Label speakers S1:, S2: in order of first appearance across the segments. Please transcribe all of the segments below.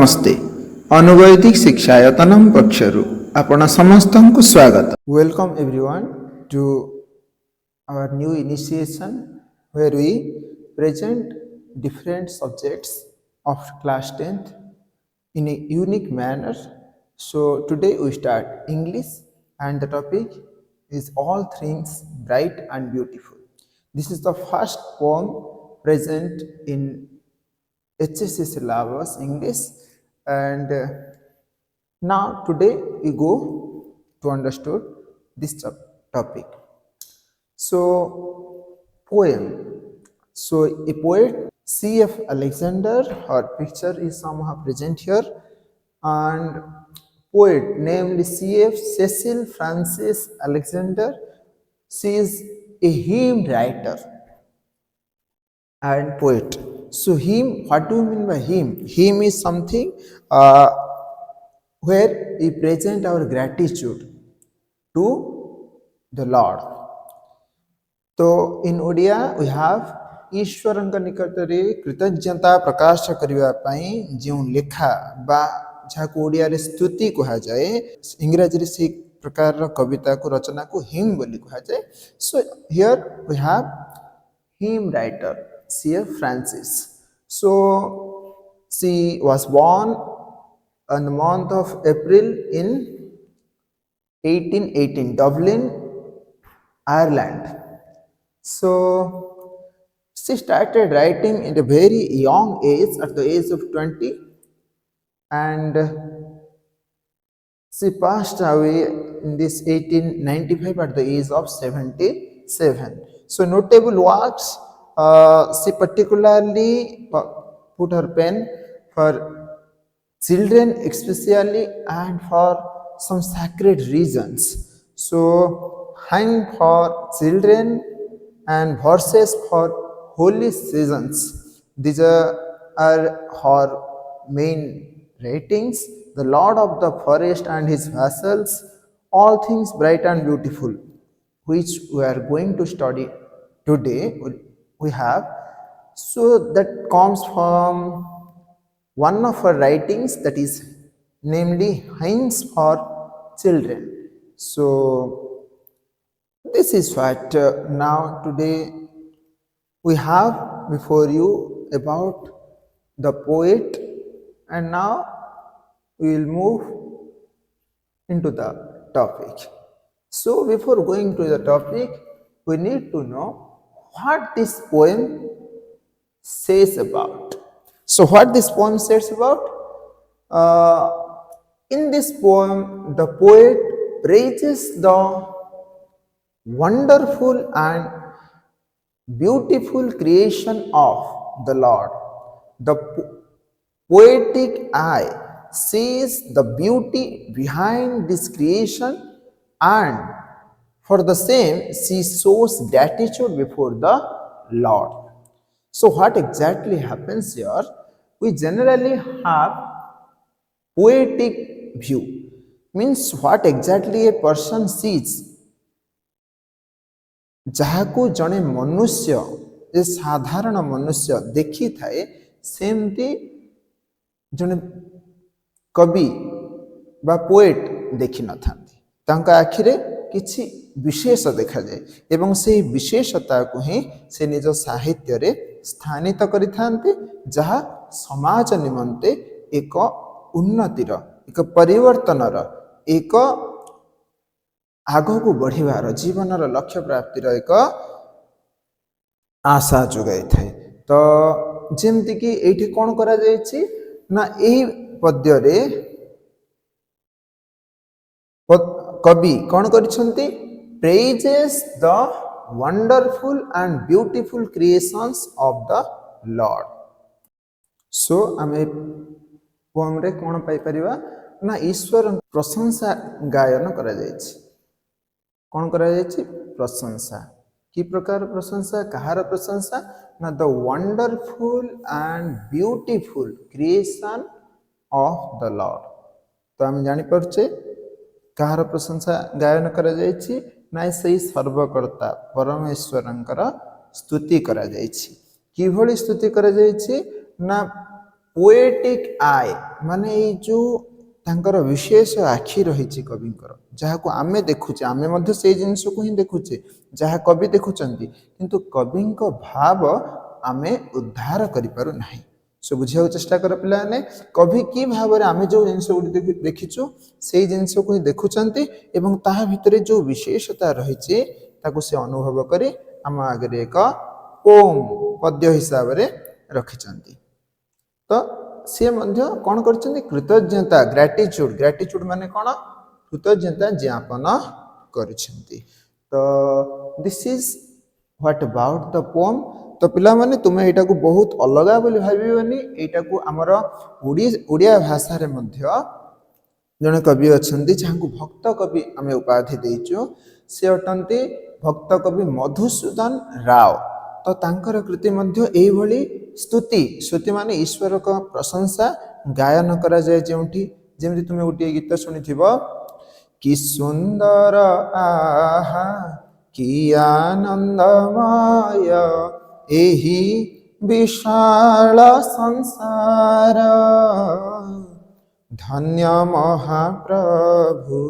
S1: नमस्ते अनुवैदिक शिक्षायतनम पक्षरु आपण समस्तंकु स्वागत। Welcome everyone to our new initiation where we present different subjects of class 10th in a unique manner. So today we start English and the topic is all things bright and beautiful. This is the first poem present in HSC syllabus English, and now today we go to understood this topic. So poem. So a poet C.F. Alexander, her picture is somehow present here, and poet named C.F. Cecil Francis Alexander. She is a hymn writer and poet. So hymn, what do you mean by hymn? Hymn is something where we present our gratitude to the Lord. So in Odia we have ईश्वरଙ୍କ निकटरे कृतज्ञता प्रकाश करिवा पई जो लेखा बा जाको ओडिया रे स्तुति कहा जाए, इंग्रजी रे से प्रकार कविता को रचना को हिम बोली कहा जाए. So here we have hymn writer C.F. Francis. So she was born in the month of April in 1818, Dublin, Ireland. So she started writing at a very young age, at the age of 20, and she passed away in this 1895 at the age of 77. So notable works, she particularly put her pen for children especially and for some sacred reasons. So hymn for children and verses for holy seasons. These are her main writings. The Lord of the forest and his vassals, all things bright and beautiful, which we are going to study today. We have, so that comes from one of her writings, that is namely hymns for children. So this is what now today we have before you about the poet, and now we will move into the topic. So before going to the topic, we need to know what this poem says about. So what this poem says about? In this poem, the poet praises the wonderful and beautiful creation of the Lord. The poetic eye sees the beauty behind this creation, and for the same she shows gratitude before the Lord. So what exactly happens here? We generally have poetic view, means what exactly a person sees, जहाकू जड़े मनुष्य जे साधारण मनुष्य देखी थाए सेमती जड़े कवि बा पोएट देखि न थांती. तांका आखिरे किछि विशेष देखा जाए एवं से विशेषता को ही से निज साहित्य रे स्थानित करि थांती, जहा समाज निमंते एक उन्नतिर, एक परिवर्तनर, एक आगो को बढ़िवार, जीवनर लक्ष्य प्राप्तिर एक आशा जोगाई थाए. तो जेमति कि एठी कोन करा जायछि ना, एही पद्य रे कवि कौन करिसंती, praises the wonderful and beautiful creations of the lord. So आमे पोएम रे कोन पाई परिबा ना, ईश्वर प्रशंसा गायन करा जायछि. कौन करा जायछि? प्रशंसा. कि प्रकार प्रशंसा, कहार प्रशंसा ना, the wonderful and beautiful creation of the Lord. तो हम जानि परछे कहार प्रशंसा गायन करा जायछि ना, सही सर्वकर्ता परमेश्वरंकर स्तुति करा जायछि. कि भली स्तुति करा जायछि ना, पोएटिक आय माने ये जो तांकर विशेष आखि रही कविंकर जहाँ को आमे देखुचे आमे मध्य से जिनस को ही देखुचे जहाँ कवि देखुचंती किंतु कविं भाव आमे उद्धार करि पारु नाही। सो बुझिया चेष्टा कर पिलाने कवि कि भाव में आमे जो जिनस देखीचु से जिनस को ही देखुचंती एवं ताहा भितरे जो विशेषता रही ताकू से अनुभव करी आम आगे एक पोम पद्य हिसाब से रखिचंती। तो सी कौन कर कृतज्ञता ग्राटिट्यूड ग्राटिट्यूड माने कौन कृतज्ञता ज्ञापन कर। तो this is what about the pome. तो पिला माने तुम्हें यहाँ को बहुत अलग बोली भावनी यहाँ को आमर ओडिया भाषा रे मध्य जड़े कवि अच्छा जहाँ को भक्त कवि आम उपाधि देचु से अटंती भक्त कवि मधुसूदन राव। तो तांकर कृति मध्य एही भली स्तुति स्तुति माने ईश्वर का प्रशंसा गायन करा जाए जोठी जेमति तुमे गोटे गीत शुणिथिबो कि सुंदर आहा कि आनंदमय एही विशाल संसार धन्य महाप्रभु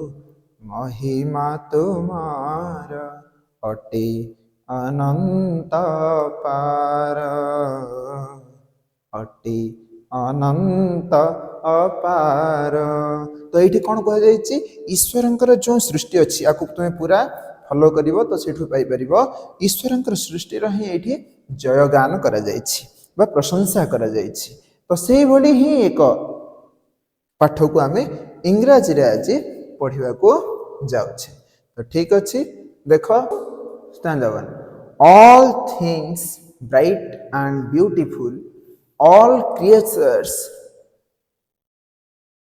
S1: महिमा तुमार अटे अनंत पार अटे अनंत अपार। तो ये कौन कह ईश्वर जो सृष्टि अच्छी या तुम्हें पूरा फॉलो कर तो सेठू पाइपर ईश्वर सृष्टि ही जयगान कर प्रशंसा कर। तो से भली ही एक पाठ को आम इंग्राजी रे आज पढ़ा जाऊे। तो ठीक अच्छे देख standard 1 all things bright and beautiful all creatures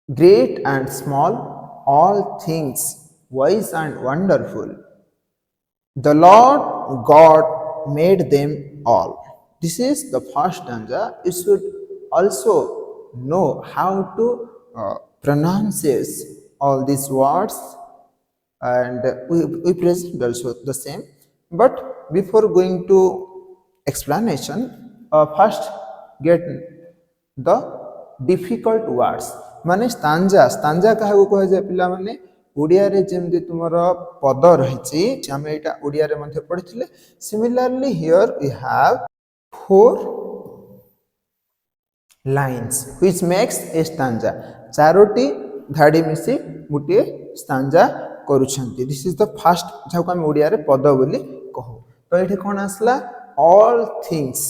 S1: great and small all things wise and wonderful the Lord God made them all. This is the first stanza. You should also know how to pronounce all these words and we present also the same. But before going to explanation first get the difficult words माने stanza stanza क्या कह जाए पिला माने ओडिया रे जेमति तुमर पद रही आम यहाँ ओडिया रे मध्य पढ़ी similarly here we have 4 lines which makes a stanza चारोटी धाड़ी मिसी गोटे स्टांजा करुछंती। दिस इज द फर्स्ट जहाँ को आम ओडिया रे पद बोली कहू। तो ये कौन आसला ऑल थिंग्स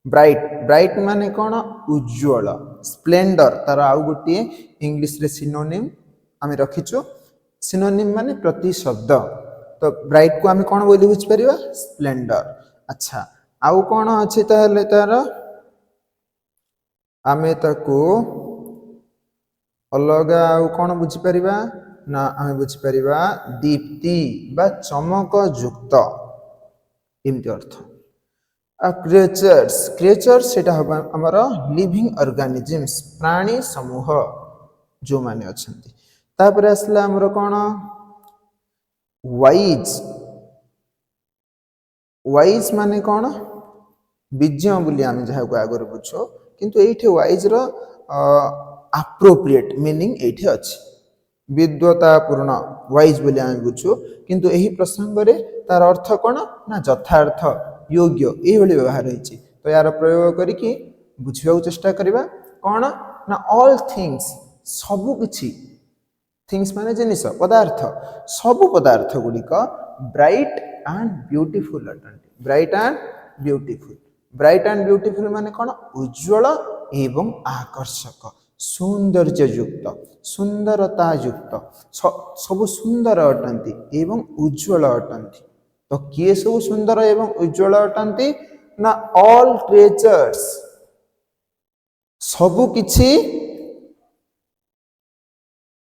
S1: ब्राइट ब्राइट माने कौन उज्ज्वल स्प्लेंडर तार आउ गोटे इंग्लिश रे सिनोनिम आम रखीचु सिनोनिम माने प्रति शब्द। तो ब्राइट को आम कौन बोली बुझीपर स्प्लेंडर। अच्छा आउ कौन अच्छे तार आम ताकू अलग आउ कौन बुझीपर ना आम बुझीपर दीप्ति बा चमक युक्त एमती अर्थ। क्रिएचर्स क्रिएचर्स सेटा हम आमर लिविंग ऑर्गेनिजम्स प्राणी समूह जो माने अछंती। तापर आसला आमर कौन वाइज वाइज माने कौन विज्ञ बोली आम जहाँ को आगे बुझो किंतु ये वाइज रो एप्रोप्रिएट मीनिंग ये अच्छी विद्वतापूर्ण वाइज बोली आम बुझु किंतु यही प्रसंग रे तार अर्थ कौन ना यथार्थ योग्य ये व्यवहार रही। तो यार प्रयोग करके बुझा चेष्टा करवा कौन ना ऑल थिंग्स सबु किछि थिंग्स माने जिनिस पदार्थ सबु पदार्थ गुड़िक ब्राइट एंड ब्यूटीफुल अटंती। Bright and beautiful bright and beautiful माने कौन उज्ज्वल एवं आकर्षक सौंदर्य युक्त सुंदरता युक्त सब सुंदर अटंती एवं उज्ज्वल अटंती। तो किए सब सुंदर एवं उज्ज्वल अटंती ना ऑल क्रिएचर्स सबु किछि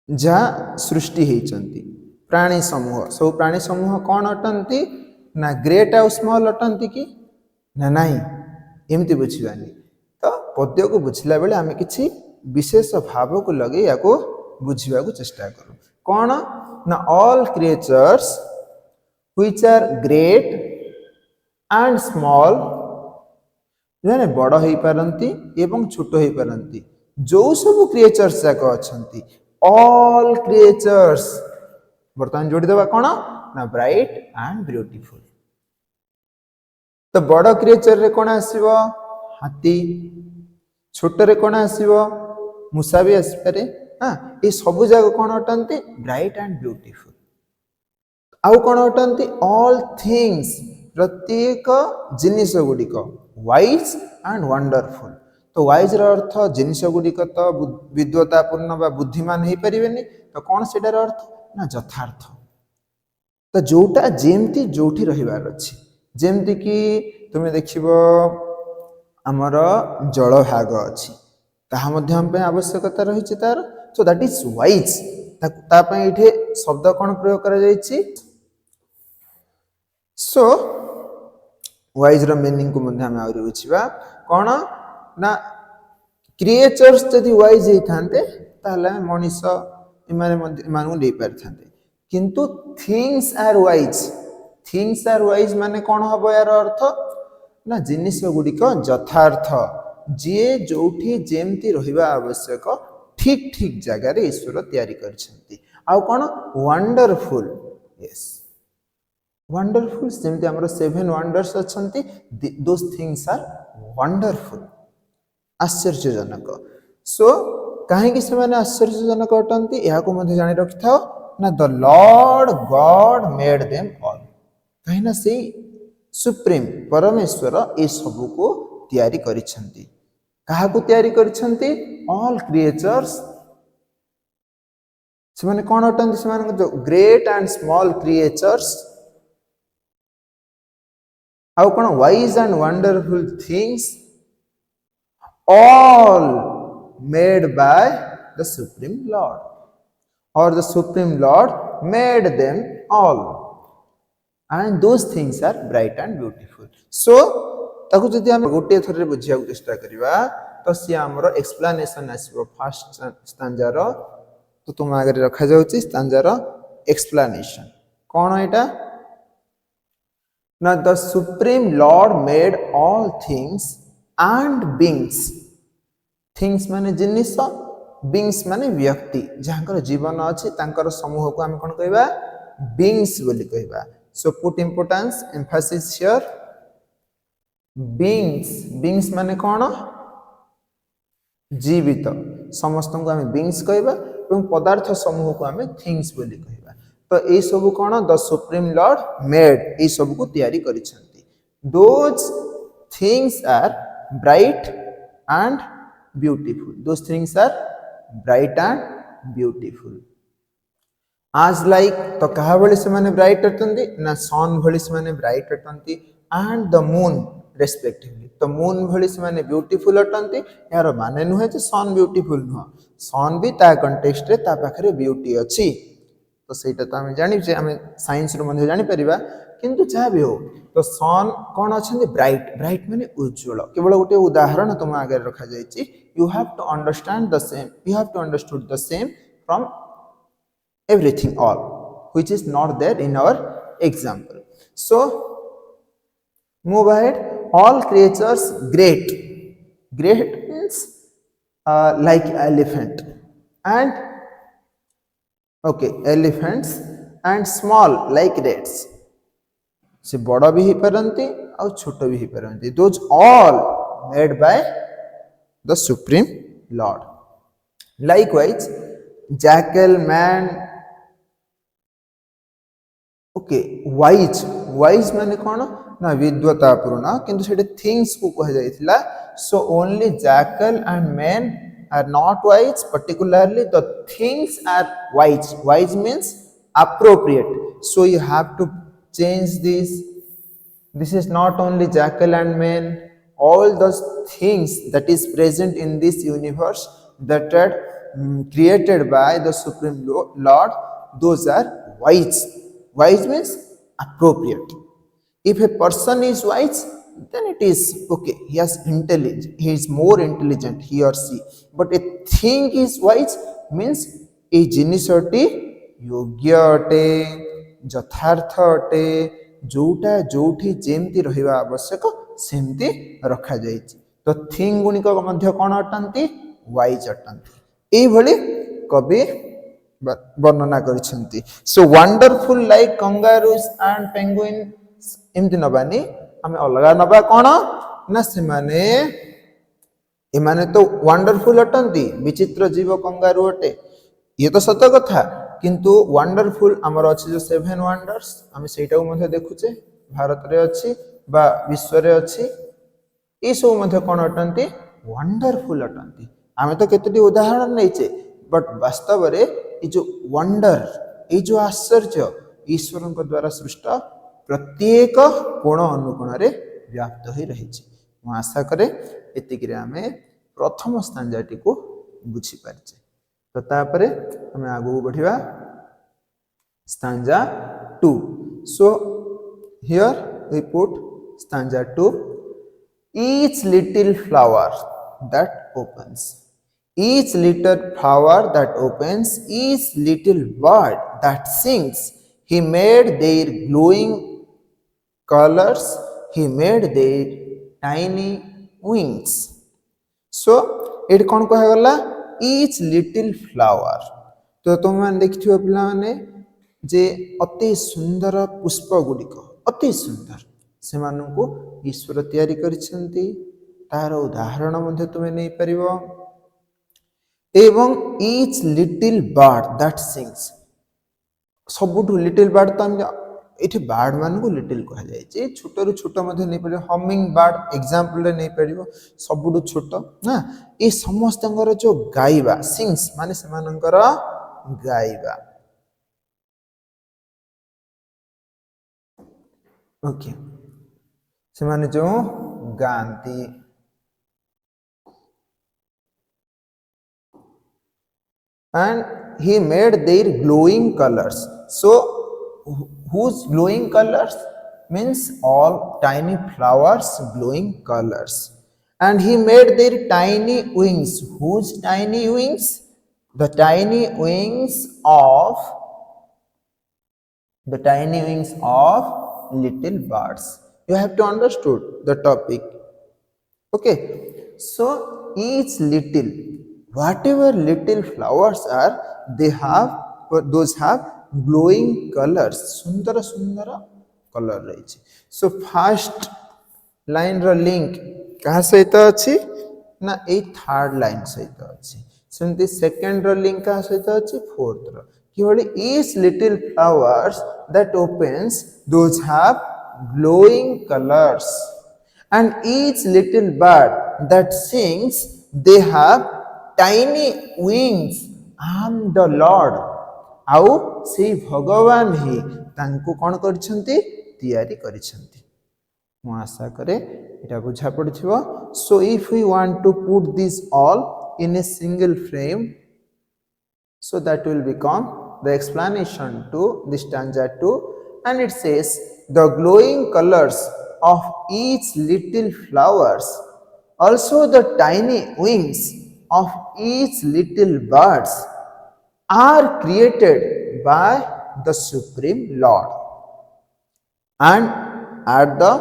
S1: जा सृष्टि होइचंती प्राणी समूह सब प्राणी समूह कौन अटंती ना ग्रेट आउ स्मॉल अटंती कि ना नहीं एमती बुझीबानी। तो पद्य को बुझिला बेले आमे किछि विशेष भाव को लगे या को बुझिबा को चेष्टा करू कौन ना all creatures which are great and small जोने बड़ हो पारंती एवं छोट हो पारंती जो सब क्रिएचर्स जाक अछंती ऑल क्रिएचर्स बर्तमान जोड़ी देबा कोन ना ब्राइट एंड ब्यूटीफुल। तो बड़ क्रिएचर रे कोन आसीबो हाथी छोट रे कोन आसीबो मूसा भी आसी पारे हां ए सब जाक कोन अटंती ब्राइट एंड ब्यूटीफुल। आउ कोन अटंती ऑल थिंग्स प्रत्येक जिनिस गुड़िक वाइज एंड वंडरफुल। तो वाइज र अर्थ जिनिस गुड़िक तो विद्वतापूर्ण बा बुद्धिमान हो पारे तो कौन सेटार अर्थ ना यथार्थ। तो जोटा जेमती जोठी रहिबार अछि जेमती कि तुमे देखिबो हमर जल भाग अछि ताहा मध्य हम पे आवश्यकता रहिछि तार सो दैट इज वाइज ता पे इठे शब्द कोन प्रयोग करा जायछि सो वाइज र मीनिंग को मध्य हम आउरी बुझिबा कोन ना क्रिएचर्स जदि वाइज हे थांते ताले मनुष्य इमाने मानु ले पारथांते किंतु थिंग्स आर वाइज माने कौन हम यार अर्थ ना जिनिस गुड़िक यथार्थ जी जोठी जेमती रहिबा आवश्यक ठीक ठीक जगह रे ईश्वर तैयारी करछंती। आउ कौन वंडरफुल यस वंडरफुल जेमती हमर 7 वंडर्स अछंती दोस थिंग्स आर वंडरफुल आश्चर्यजनक। सो कहीं से माने आश्चर्यजनक अटंती या को मध्ये जानि रखि थाओ ना the Lord God made them all कहीं ना से सुप्रीम परमेश्वर ए सब को तैयारी करिसंती कहा को तैयारी करिसंती ऑल क्रिएचर्स से माने कोन अटंती से माने जो ग्रेट एंड स्मॉल क्रिएचर्स आउ कोन wise and wonderful things all made by the Supreme Lord or the Supreme Lord made them all and those things are bright and beautiful. So ताकू जदि हम गोटे थरे बुझिया चेष्टा करिवा तो सी हमरो एक्सप्लेनेशन आसीबो फर्स्ट स्टांजा रो तो तुम आगे रखा जाउची स्टांजा रो एक्सप्लेनेशन कोन एटा ना the Supreme Lord made all things and beings things माने जिनिस बीइंग्स माने व्यक्ति जहांकर जीवन अछि तांकर समूह को हम कोन कहबा बीइंग्स बोली कहबा। So put importance Mphasis here beings माने कोन जीवित समस्त को हम बीइंग्स कहबा एवं पदार्थ समूह को हम थिंग्स बोली कहबा। तो ए सब कोन द सुप्रीम लॉर्ड मेड ए सब को तैयारी करिसंती those things are bright and beautiful those things are bright and beautiful as like तो कहा भली से माने ब्राइट अटंती ना सन भली से माने ब्राइट अटंती एंड द मून रेस्पेक्टिवली तो मून भली से माने ब्यूटीफुल अटंती यार माने नुहे जे सन ब्यूटीफुल नुह सन भी ता कंटेक्स्ट रे ता पाखरे ब्यूटी अछि तो सेटा तो हम जानि जे हम साइंस रो मध्ये जानि परिबा किंतु जहाँ भी हो तो सन कौन अच्छे ब्राइट ब्राइट माने उज्जवल केवल गोटे उदाहरण तुम आगे रखा जाइए you have to understand the same you have to understood the same from everything all which is not there in our example. So move ahead all creatures great means like elephant and okay elephants and small like rats से बड़ा भी ही पारंती और छोट भी ही पारंती those all made by the supreme lord. Likewise jackal man okay wise माने कोन ना विद्वतापूर्ण किंतु सेटे थिंग्स को कह जाइथिला so only jackal and man are not wise particularly the things are wise means appropriate so you have to change this is not only jackal and man all those things that is present in this universe that are created by the supreme lord those are wise means appropriate. If a person is wise then it is okay he has intelligence he is more intelligent he or she but a thing is wise means a जिनिसटी योग्य अटे यथार्थ अटे जोटा जोठी जेमती रहिबा आवश्यक सेमती रखा जाइछि तो थिंग गुणिक मध्य कोन अटंती वाइज अटंती एई भली कवि वर्णना करिसेंती so wonderful like kangaroos and penguin एमती नबानी आमे अलगा नबा कोन ना से माने एमाने तो वंडरफुल अटंती विचित्र जीव कंगारू अटे ये तो सत्य कथा किंतु वंडरफुल आमर अछि जो 7 वंडर्स आमे सेटा मध्ये देखुचे भारत रे अछि बा विश्व रे अछि ई सब मध्ये कोन अटंती वंडरफुल अटंती आमे तो केतटी उदाहरण नैचे बट वास्तव रे ई जो वंडर ई जो आश्चर्य ईश्वरन को द्वारा सृष्ट प्रत्येक कोण अनुकोण रे व्याप्त होई रहिछि मु आशा करे एतिकरे आमे प्रथम स्थानजाटी को बुझी पारछे तो तापरे हमें आगु बढ़िया stanza 2 so here we put stanza 2 each little flower that opens each little flower that opens each little bird that sings he made their glowing colors he made their tiny wings so एट कौन कह गला each little flower तो तुम मान देखिथियो पिला माने जे अति सुंदर पुष्प गुडिक अति सुंदर से मानकु ईश्वर तयारी करिसेंती तार उदाहरण मध्ये तुमे नै परिबो एवं each little bird that sings सबुठु लिटिल बर्ड तो हम एठी बर्ड मान को लिटिल कह जाय जे छोट रु छोट मध्ये नै परिबो हमिंग बर्ड एग्जांपल रे नै परिबो सबुठु छोट ना ए समस्तंगर जो गाइबा सिंग्स माने से मानकर गाइबा ओके से माने जो गांती and he made their glowing colors so whose glowing colors means all tiny flowers glowing colors and he made their tiny wings whose tiny wings the tiny wings of little birds you have to understood the topic okay so each little whatever little flowers are they have those have glowing colors sundara sundara color रही so first line रो link कहा सहित अछि ना ए third line सहित अछि सेमती second row link कहा सहित अछि फोर्थ रो केवल each little flowers that opens those have glowing colors and each little bird that sings they have tiny wings and the lord आउ से भगवान ही तांको कोन करछंती तयारी करछंती मु आशा करे एटा बुझा पड़थिबो so if we want to put this all in a single frame so that will become the explanation to this stanza 2 and it says the glowing colors of each little flowers also the tiny wings of each little birds are created by the supreme lord and at the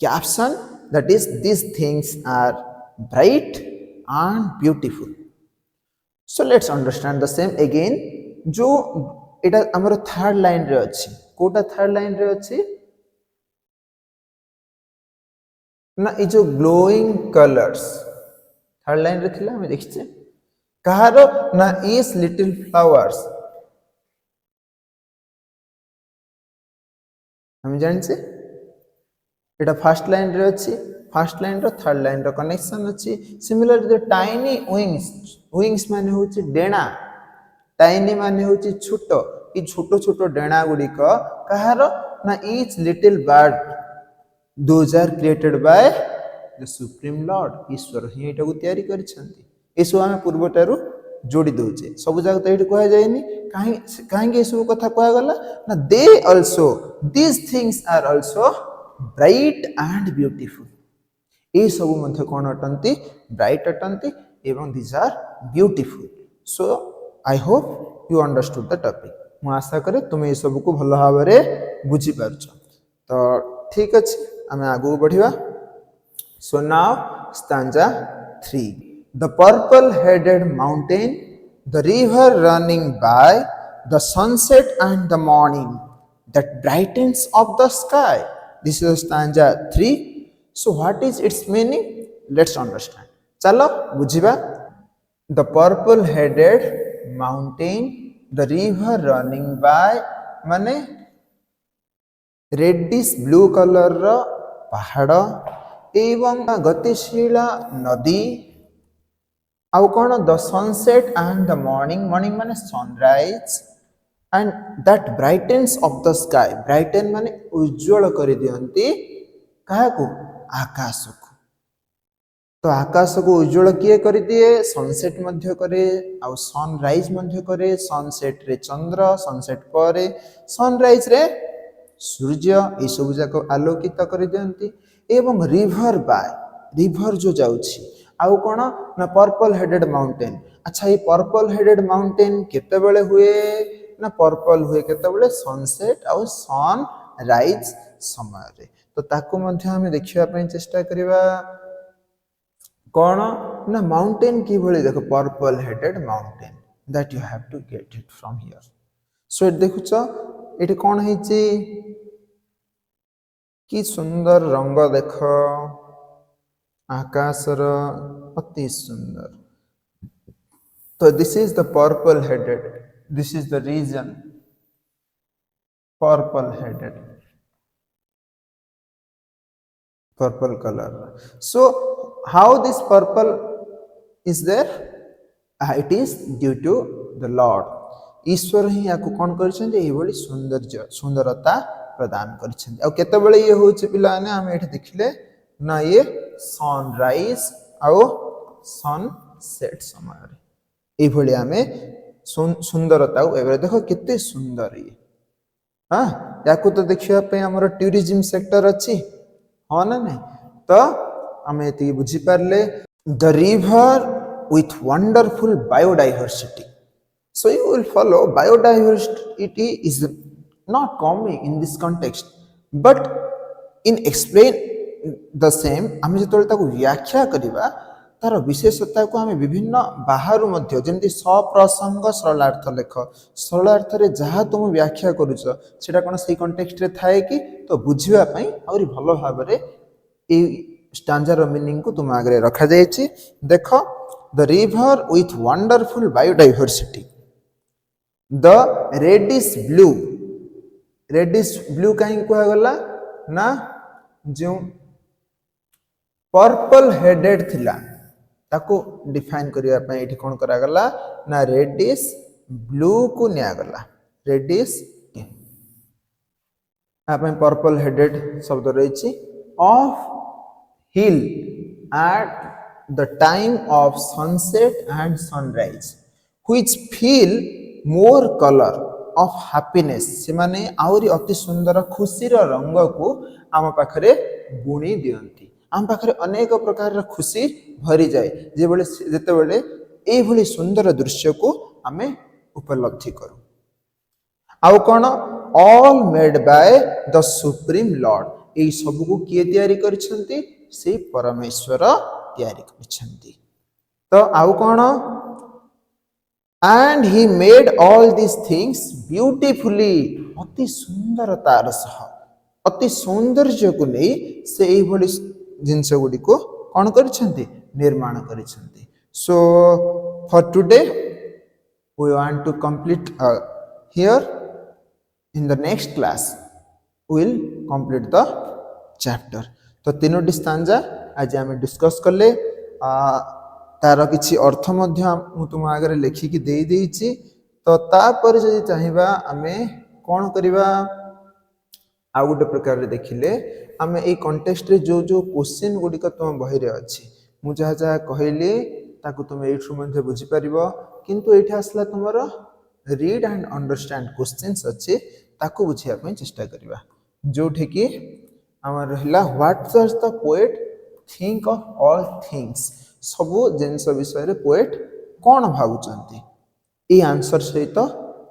S1: caption that is these things are bright and beautiful so let's understand the same again जो एटा हमर third line रे अछि Kota third line रे अछि ना ए जो glowing colours third line रे थिला हम देखिछे कहारो ना इस लिटिल फ्लावर्स हम जानछे एटा फर्स्ट लाइन रे अछि फर्स्ट लाइन रो थर्ड लाइन रो कनेक्शन अछि सिमिलर द टाइनी विंग्स माने होछि डेना टाइनी माने होछि छोटो ई छोटो छोटो डेना गुडी को कहारो ना each little bird those are created by the supreme lord ईश्वर ही एटा को तयारी करछंती एसो हम पूर्वटारु जोड़ी दोचे सब जगह तो एठी कहै जायनी काहे ए सब कथा कहै गला ना दे also these things are also bright and beautiful ए सब मध्ये कोन अटंती ब्राइट अटंती एवं these are beautiful so I hope you understood the topic मु आशा करे तुम ए सब को भलो भाबरे बुझी पारछ तो ठीक अछि हमें आगु बढ़िया So now stanza 3. The purple headed mountain, the river running by, the sunset and the morning that brightens up the sky. This is stanza 3. So what is its meaning? Let's understand. Chalo bujiba. The purple headed mountain, the river running by, mane reddish blue color ର ପାହାଡ଼ ଏବଂ ଗତିଶୀଳ ନଦୀ ଆଉ କ'ଣ the sunset and the morning ମାନେ sunrise and that brightness of the sky brighten ମାନେ ଉଜ୍ଜଳ କରିଦିଅନ୍ତି କାହାକୁ ଆକାଶକୁ तो आकाश को उज्जवल किए कर दिए सनसेट मध्य करे आउ सनराइज मध्य करे सनसेट रे चंद्र सनसेट पर सनराइज रे सूर्य ये सब जाक आलोकित कर दियंती एवं रिवर बाय रिवर जो जाउछि आउ कोन ना पर्पल हेडेड माउंटेन अच्छा ये पर्पल हेडेड माउंटेन केतेबेले हुए ना पर्पल हुए केतेबेले सनसेट आउ सनराइज समय रे तो ताकू मध्य हम देखिबा पई चेष्टा करिबा कौन ना माउंटेन की भली देखो purple headed mountain that you have to get it from here so it देखुछ एटी कौन हेची कि सुंदर रंग देख आकाशर अति सुंदर तो this is the purple headed this is the reason purple headed purple color so how this purple is there it is due to the lord ईश्वर ही याकु कोन करछन्ते एई भली सौंदर्य सुंदरता प्रदान करछन्ते आ केते बेले ये होछ पिला ने हम एठी देखिले ना ये सनराइज आ सनसेट समय रे एई भली हमें सुंदरता एबे देखो केते सुंदर ये हां याकु तो देखिया पे हमर टूरिज्म सेक्टर अछि हाँ ना नहीं तो आम ये बुझीपारे the river with wonderful biodiversity so you will follow biodiversity is not coming in this context but in explain the same आम जो व्याख्या करवा तार विशेषता को आम विभिन्न बाहर मध्य जमी सप्रसंग सरलार्थ लेख सरलार्थ रे जहाँ तुम व्याख्या करुच सेटा कौन से कंटेक्स्ट रे थाए कि तो बुझापी आहुरी भल भाव स्टांजार मीनिंग को तुम आगे रखा जाइए देख the river with wonderful biodiversity the reddish blue कहीं कहगला ना जो पर्पल हेडेड थिला ताको डिफाइन करिया पय एठी कोन करा गला ना रेडिश ब्लू को निया गला रेडिश आपन पर्पल हेडेड शब्द रहिछि of hill at the time of sunset and sunrise which feel more colour of happiness से माने आउरी अति सुंदर खुशी रो रंग को आम पाखरे बुणी दियंती आम पाखरे अनेक प्रकार खुशी भरी जाए जेते बेले ए भली सुंदर दृश्य को आमे उपलब्धि करू आउ कोन all made by the supreme lord ए सब को किए तयारी करछंती से परमेश्वर तयारी करछंती तो आउ cone and he made all this things beautifully अति सुंदरतार सह अति सौंदर्य को नहीं से ए भली जिनस गुडी को कौन करछंती निर्माण करछंती so for today we want to complete here in the next class will complete the chapter तो तीनोटी स्टांजा आज आम डिस्कस कले तार किछि अर्थ मध्य मु तुम आगे लिखिकी दे देइछि तो तापर जदि चाहिबा आमे कोन करिबा आ गोटे प्रकार रे देखिले आमे ए कॉन्टेक्स्ट रे जो जो क्वेश्चन गुडिक तुम बही रे अछि मु जहा जहा कहली ताकू तुम एठु मध्ये बुझी परिबो किंतु एठी आसला तुमर रीड एंड अंडरस्टैंड क्वेश्चंस अछि ताकू बुझिया पय चेष्टा करिबा जोठी कि हमर रहला what does the poet think of all things सब जिनस विषय रे पोएट कोन भाबुचंती ए आंसर सहित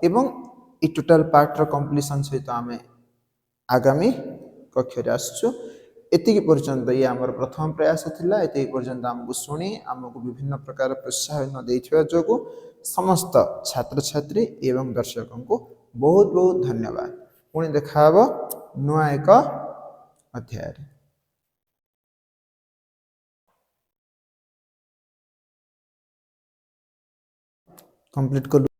S1: एवं ए टोटल पार्ट रो कंप्लीशन सहित आमे आगामी कक्षरे आसछु एतिकी पर्यंत ये आमर प्रथम प्रयास थिला एतिकी पर्यंत आमको शुणी आमको विभिन्न प्रकार प्रोत्साहन देथिबा जोगु समस्त छात्र छात्री एवं दर्शकों को बहुत बहुत धन्यवाद। पुणी देखा नुआ एक अध्याय कंप्लीट कर।